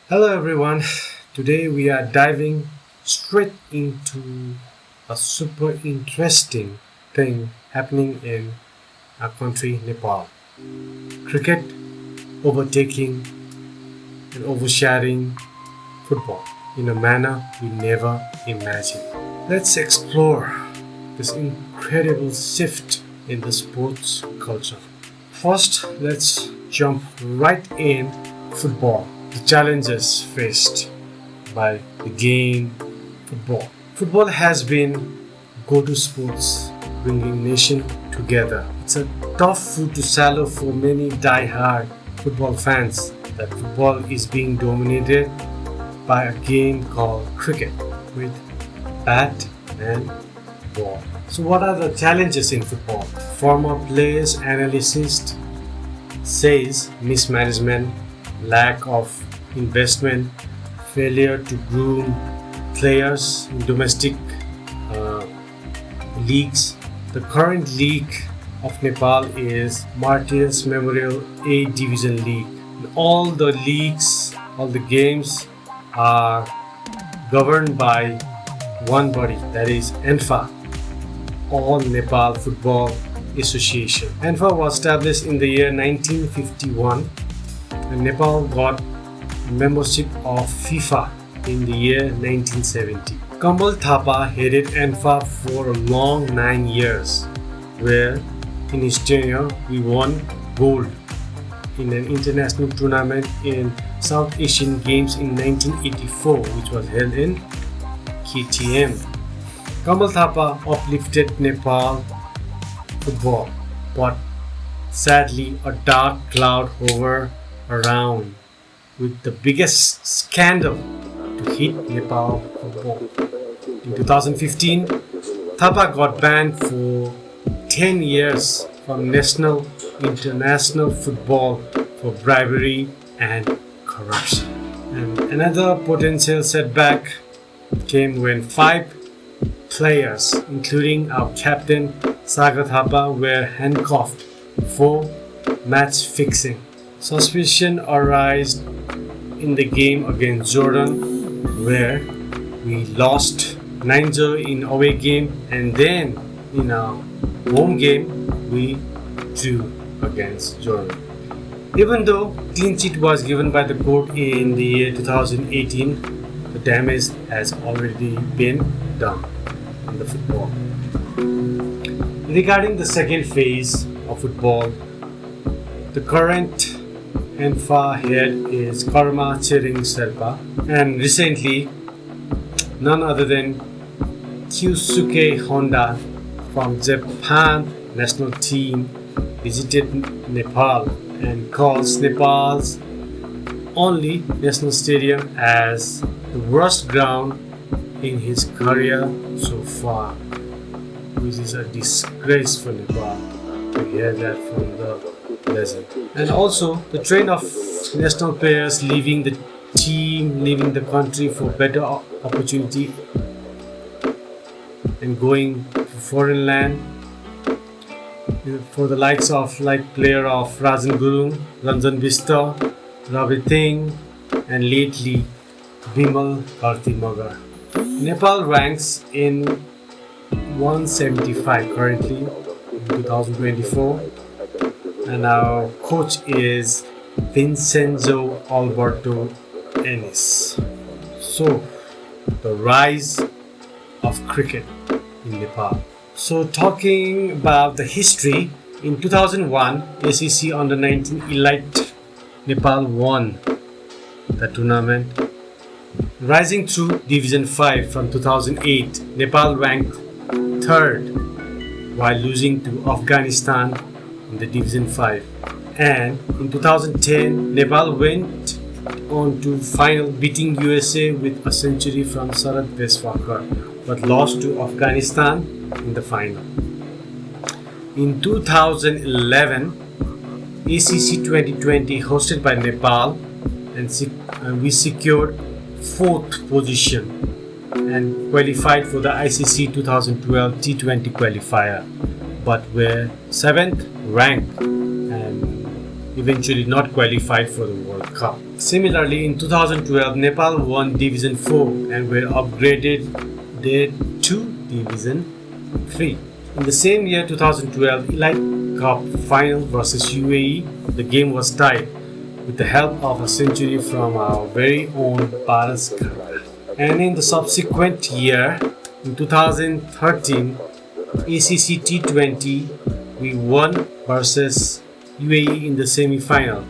Hello everyone. Today we are diving straight into a super interesting thing happening in our country, Nepal. Cricket overtaking and overshadowing football in a manner we never imagined. Let's explore this incredible shift in the sports culture. First, let's jump right in football. The challenges faced by the game football. Football has been go-to sports bringing nation together. It's a tough food to swallow for many die-hard football fans that football is being dominated by a game called cricket with bat and ball. So what are the challenges in football? Former players analyst says mismanagement, lack of investment, failure to groom players in domestic leagues. The current league of Nepal is Martyrs Memorial A Division League. All the leagues, all the games are governed by one body, that is ANFA, All Nepal Football Association. ANFA was established in the year 1951 and Nepal got membership of FIFA in the year 1970. Kamal Thapa headed ANFA for a long 9 years, where in his tenure we won gold in an international tournament in South Asian Games in 1984, which was held in KTM. Kamal Thapa uplifted Nepal football, but sadly a dark cloud hovered around with the biggest scandal to hit Nepal football. In 2015, Thapa got banned for 10 years from national international football for bribery and corruption. And another potential setback came when 5 players, including our captain Sagar Thapa, were handcuffed for match fixing. Suspicion arose in the game against Jordan, where we lost 9-0 in away game, and then in our home game we drew against Jordan. Even though clean sheet was given by the court in the year 2018, the damage has already been done in the football. Regarding the second phase of football, the current ANFA head is Karma Chering Sherpa, and recently none other than Kyusuke Honda from Japan national team visited Nepal and calls Nepal's only national stadium as the worst ground in his career so far, which is a disgrace for Nepal to hear that from the legend. And also the trend of national players leaving the team, leaving the country for better opportunity and going to foreign land, for the likes of player of Rajan Gurung, Ranjan Bista, Ravi Singh, and lately Bimal Karti Magar. Nepal ranks in 175 currently in 2024, and our coach is Vincenzo Alberto Ennis. So, the rise of cricket in Nepal. So, talking about the history, in 2001, ACC Under-19 Elite Nepal won the tournament, rising through Division 5 from 2008. Nepal ranked 3rd while losing to Afghanistan in the Division 5. And in 2010, Nepal went on to final, beating USA with a century from Sharad Veswakar, but lost to Afghanistan in the final. In 2011, ACC 2020 hosted by Nepal, and we secured 4th position and qualified for the ICC 2012 T20 qualifier, but were 7th ranked and eventually not qualified for the World Cup. Similarly, in 2012, Nepal won Division 4 and were upgraded there to Division 3. In the same year, 2012 Elite Cup final versus UAE, the game was tied with the help of a century from our very own Paras. And in the subsequent year, in 2013, ACC T20, we won versus UAE in the semi-final,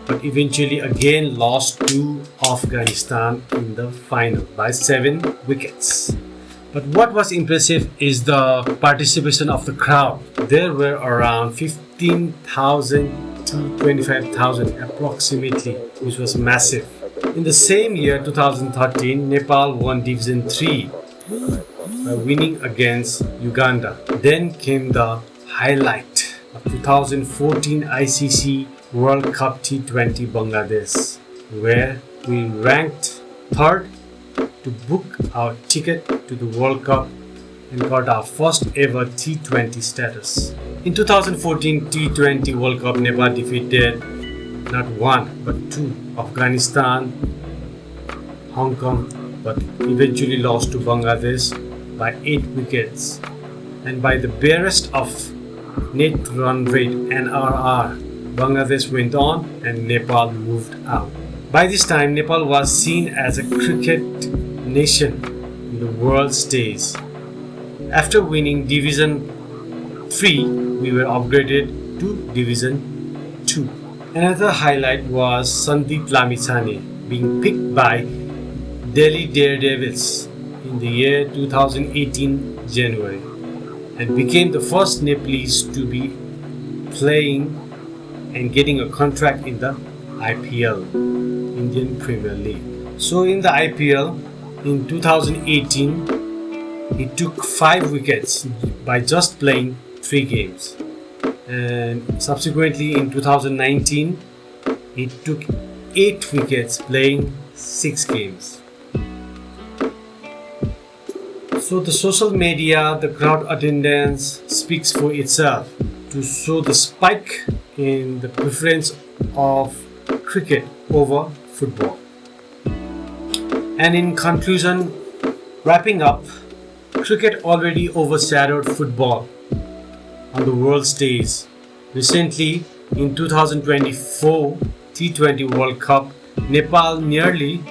but eventually again lost to Afghanistan in the final by 7 wickets. But what was impressive is the participation of the crowd. There were around 15,000 to 25,000 approximately, which was massive. In the same year, 2013, Nepal won Division 3 by winning against Uganda. Then came the highlight of 2014 ICC World Cup T20 Bangladesh, where we ranked third to book our ticket to the World Cup and got our first ever T20 status. In 2014 T20 World Cup, Nepal defeated not one but two, Afghanistan, Hong Kong, but eventually lost to Bangladesh by 8 wickets. And by the barest of net run rate (NRR), Bangladesh went on and Nepal moved out. By this time, Nepal was seen as a cricket nation in the world stage. After winning Division 3, we were upgraded to Division 2. Another highlight was Sandeep Lamichhane being picked by Delhi Daredevils in the year 2018 January and became the first Nepalese to be playing and getting a contract in the IPL, Indian Premier League. So in the IPL in 2018, he took 5 wickets by just playing 3 games. And subsequently in 2019, he took 8 wickets playing 6 games. So the social media, the crowd attendance speaks for itself to show the spike in the preference of cricket over football. And in conclusion, wrapping up, cricket already overshadowed football on the world stage. Recently, in 2024 T20 World Cup, Nepal nearly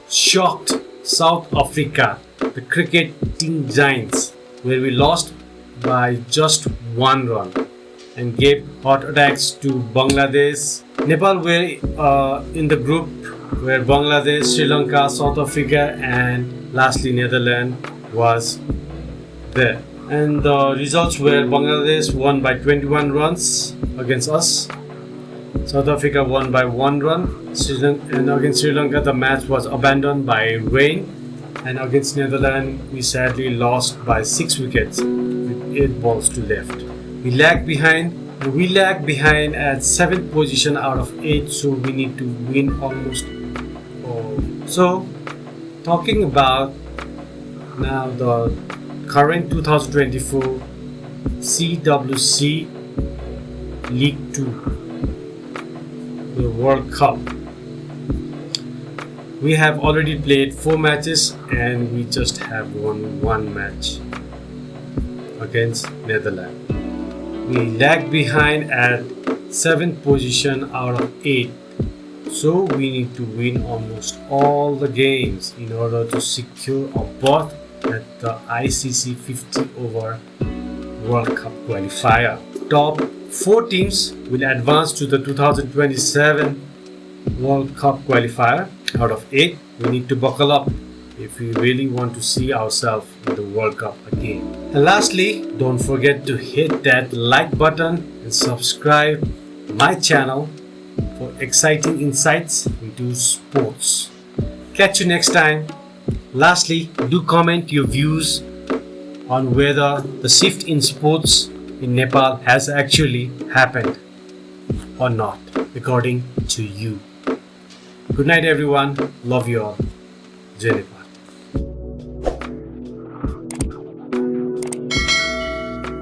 shocked South Africa, the cricketing giants, where we lost by just 1 run and gave hot attacks to Bangladesh. Nepal were in the group where Bangladesh, Sri Lanka, South Africa and lastly Netherlands was there. And the results were Bangladesh won by 21 runs against us. South Africa won by 1 run. And against Sri Lanka, the match was abandoned by rain. And against Netherlands, we sadly lost by 6 wickets with 8 balls to left. We lagged behind. We lagged behind at 7th position out of 8, so we need to win almost all. So, talking about now the current 2024 CWC League 2, the World Cup. We have already played 4 matches and we just have won 1 match against Netherlands. We lagged behind at 7th position out of 8. So we need to win almost all the games in order to secure a berth at the ICC 50 over World Cup qualifier. Top 4 teams will advance to the 2027 World Cup qualifier. Out of 8, we need to buckle up if we really want to see ourselves in the World Cup again. And lastly, don't forget to hit that like button and subscribe my channel for exciting insights into sports. Catch you next time. Lastly, do comment your views on whether the shift in sports in Nepal has actually happened or not, according to you. Good night everyone. Love you all. Jai Nepal.